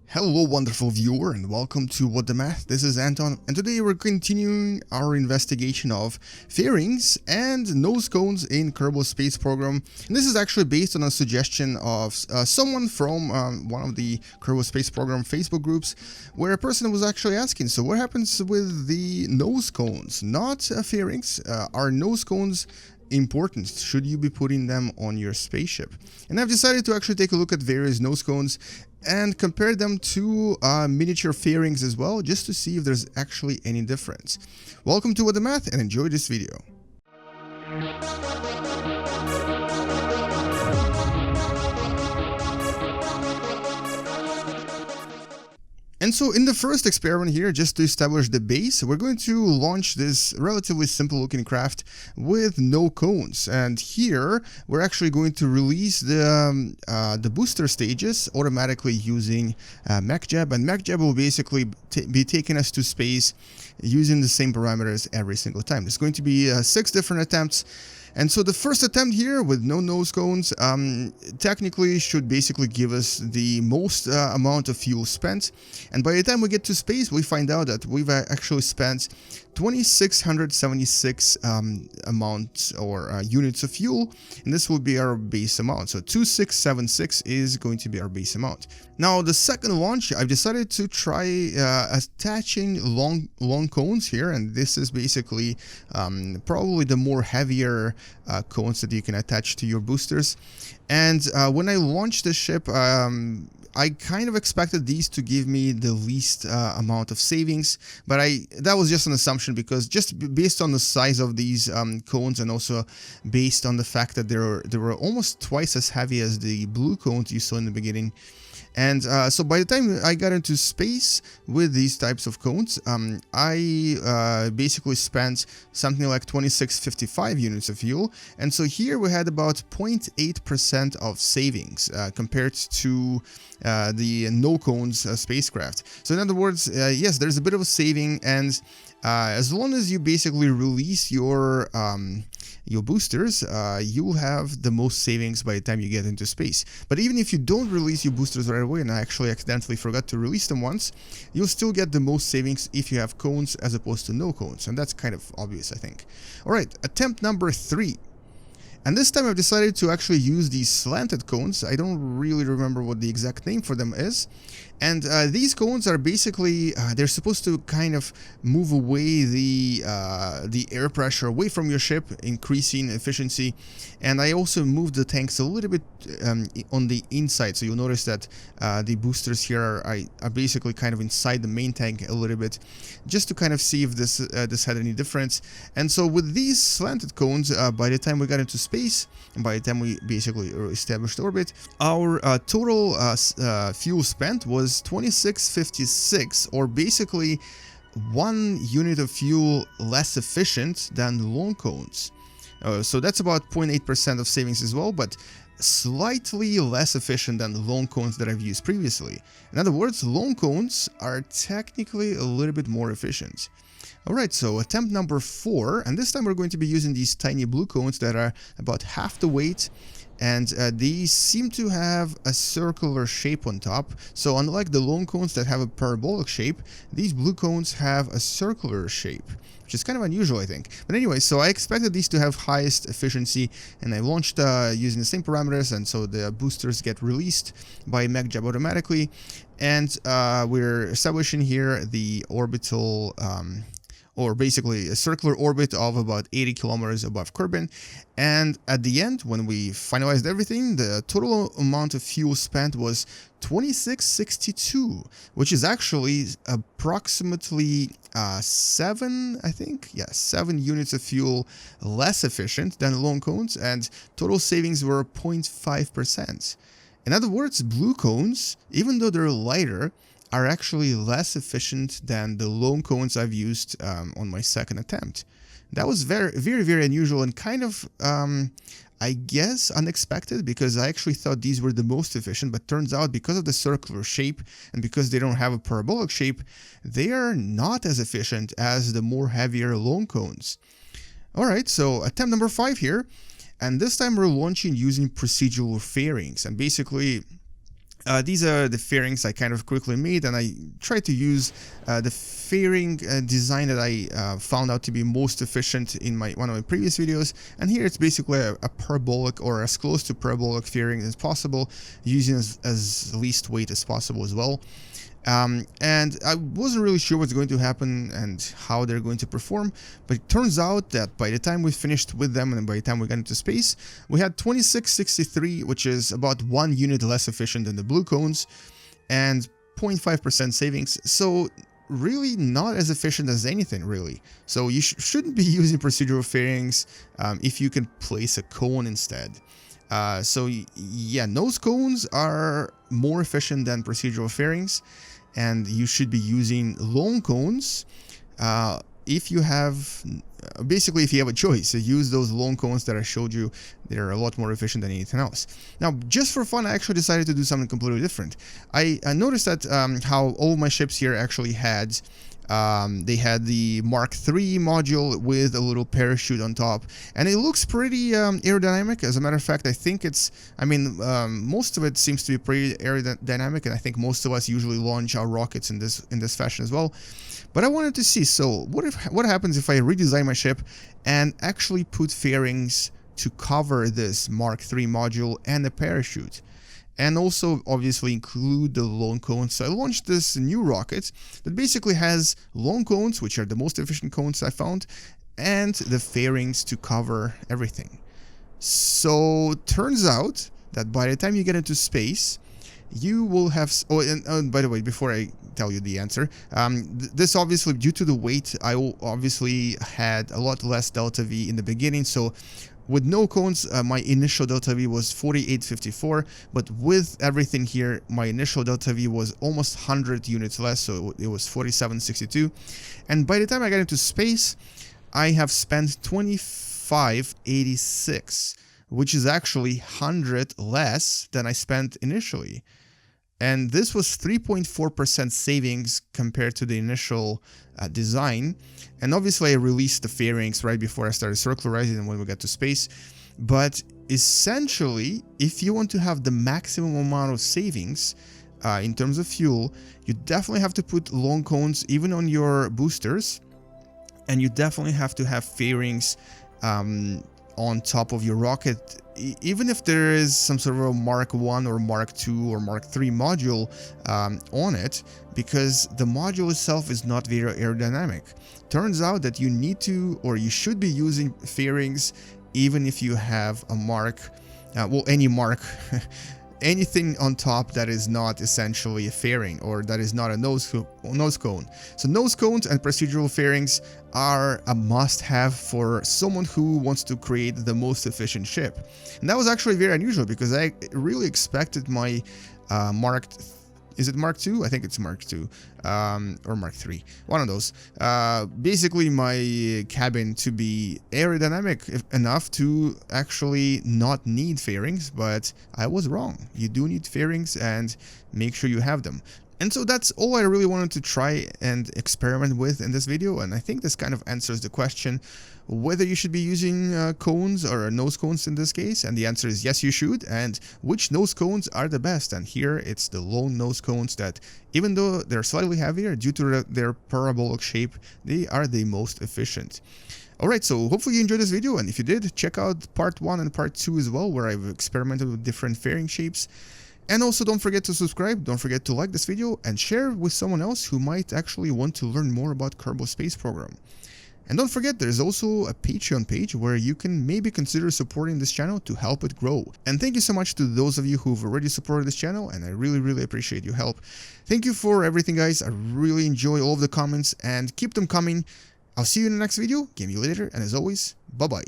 Hello wonderful viewer and welcome to What the Math. This is Anton and today we're continuing our investigation of fairings and nose cones in Kerbal Space Program. And this is actually based on a suggestion of someone from one of the Kerbal Space Program Facebook groups, where a person was actually asking, so what happens with the nose cones? Not fairings, are nose cones important? Should you be putting them on your spaceship? And I've decided to actually take a look at various nose cones and compare them to miniature fairings as well, just to see if there's actually any difference. Welcome to What the Math and enjoy this video. And so in the first experiment here, just to establish the base, we're going to launch this relatively simple looking craft with no cones. And here we're actually going to release the booster stages automatically using MacJab, and MacJab will basically be taking us to space using the same parameters every single time. There's going to be 6 different attempts. And so the first attempt here with no nose cones technically should basically give us the most amount of fuel spent. And by the time we get to space, we find out that we've actually spent 2,676 amounts or units of fuel, and this will be our base amount. So 2,676 is going to be our base amount. Now the second launch, I've decided to try attaching long cones here, and this is basically probably the more heavier cones that you can attach to your boosters. And when I launched the ship, I kind of expected these to give me the least amount of savings, but that was just an assumption, because just based on the size of these cones, and also based on the fact that they were almost twice as heavy as the blue cones you saw in the beginning. And so by the time I got into space with these types of cones, I basically spent something like 2655 units of fuel. And so here we had about 0.8% of savings compared to the no cones spacecraft. So in other words, yes, there's a bit of a saving, and as long as you basically release your boosters, you'll have the most savings by the time you get into space. But even if you don't release your boosters right away, and I actually accidentally forgot to release them once, you'll still get the most savings if you have cones as opposed to no cones, and that's kind of obvious, I think. Alright, attempt number 3. And this time I've decided to actually use these slanted cones. I don't really remember what the exact name for them is. And these cones are basically, they're supposed to kind of move away the air pressure away from your ship, increasing efficiency. And I also moved the tanks a little bit on the inside. So you'll notice that the boosters here are basically kind of inside the main tank a little bit, just to kind of see if this had any difference. And so with these slanted cones, by the time we got into space, and by the time we basically established orbit, our total fuel spent was 2656, or basically 1 unit of fuel less efficient than long cones. So that's about 0.8% of savings as well, but slightly less efficient than the long cones that I've used previously. In other words, long cones are technically a little bit more efficient. Alright, so attempt number 4, and this time we're going to be using these tiny blue cones that are about half the weight, and these seem to have a circular shape on top. So unlike the long cones that have a parabolic shape, these blue cones have a circular shape, which is kind of unusual, I think. But anyway, so I expected these to have highest efficiency, and I launched using the same parameters, and so the boosters get released by MacJab automatically, and we're establishing here the orbital or basically a circular orbit of about 80 kilometers above Kerbin. And at the end, when we finalized everything, the total amount of fuel spent was 2662, which is actually approximately 7 units of fuel less efficient than long cones, and total savings were 0.5%. In other words, blue cones, even though they're lighter, are actually less efficient than the long cones I've used on my second attempt. That was very unusual, and kind of, I guess, unexpected, because I actually thought these were the most efficient, but turns out because of the circular shape and because they don't have a parabolic shape, they are not as efficient as the more heavier long cones. Alright, so attempt number 5 here, and this time we're launching using procedural fairings, and basically These are the fairings I kind of quickly made, and I tried to use the fairing design that I found out to be most efficient in one of my previous videos. And here it's basically a parabolic, or as close to parabolic fairing as possible, using as least weight as possible as well. And I wasn't really sure what's going to happen and how they're going to perform, but it turns out that by the time we finished with them and by the time we got into space, we had 2663, which is about 1 unit less efficient than the blue cones, and 0.5% savings, so really not as efficient as anything, really. So you shouldn't be using procedural fairings if you can place a cone instead. So yeah, nose cones are more efficient than procedural fairings, and you should be using long cones if you have, basically if you have a choice. So use those long cones that I showed you. They're a lot more efficient than anything else. Now, just for fun, I actually decided to do something completely different. I noticed that how all my ships here actually had they had the Mark III module with a little parachute on top, and it looks pretty aerodynamic. As a matter of fact, I think most of it seems to be pretty aerodynamic, and I think most of us usually launch our rockets in this fashion as well. But I wanted to see, so what happens if I redesign my ship and actually put fairings to cover this Mark III module and the parachute, and also obviously include the long cones. So I launched this new rocket that basically has long cones, which are the most efficient cones I found, and the fairings to cover everything. So turns out that by the time you get into space, you will have, and by the way, before I tell you the answer, this obviously, due to the weight, I obviously had a lot less delta V in the beginning. So with no cones, my initial delta V was 4854, but with everything here, my initial delta V was almost 100 units less, so it was 4762. And by the time I got into space, I have spent 2586, which is actually 100 less than I spent initially. And this was 3.4% savings compared to the initial design. And obviously I released the fairings right before I started circularizing and when we got to space. But essentially, if you want to have the maximum amount of savings in terms of fuel, you definitely have to put long cones even on your boosters. And you definitely have to have fairings on top of your rocket, even if there is some sort of a Mark 1 or Mark 2 or Mark 3 module on it, because the module itself is not very aerodynamic. Turns out that you need to, or you should be using fairings even if you have a Mark, any Mark, anything on top that is not essentially a fairing or that is not a nose cone. So nose cones and procedural fairings are a must-have for someone who wants to create the most efficient ship. And that was actually very unusual because I really expected my is it Mark II? I think it's Mark II, or Mark III, one of those. Basically my cabin to be aerodynamic enough to actually not need fairings, but I was wrong. You do need fairings, and make sure you have them. And so that's all I really wanted to try and experiment with in this video, and I think this kind of answers the question whether you should be using cones or nose cones in this case, and the answer is yes, you should. And which nose cones are the best? And here it's the long nose cones that, even though they're slightly heavier due to their parabolic shape, they are the most efficient. Alright, so hopefully you enjoyed this video, and if you did, check out part 1 and part 2 as well, where I've experimented with different fairing shapes. And also don't forget to subscribe, don't forget to like this video, and share with someone else who might actually want to learn more about Kerbal Space Program. And don't forget, there's also a Patreon page where you can maybe consider supporting this channel to help it grow. And thank you so much to those of you who've already supported this channel, and I really appreciate your help. Thank you for everything, guys. I really enjoy all of the comments, and keep them coming. I'll see you in the next video. Game you later, and as always, bye-bye.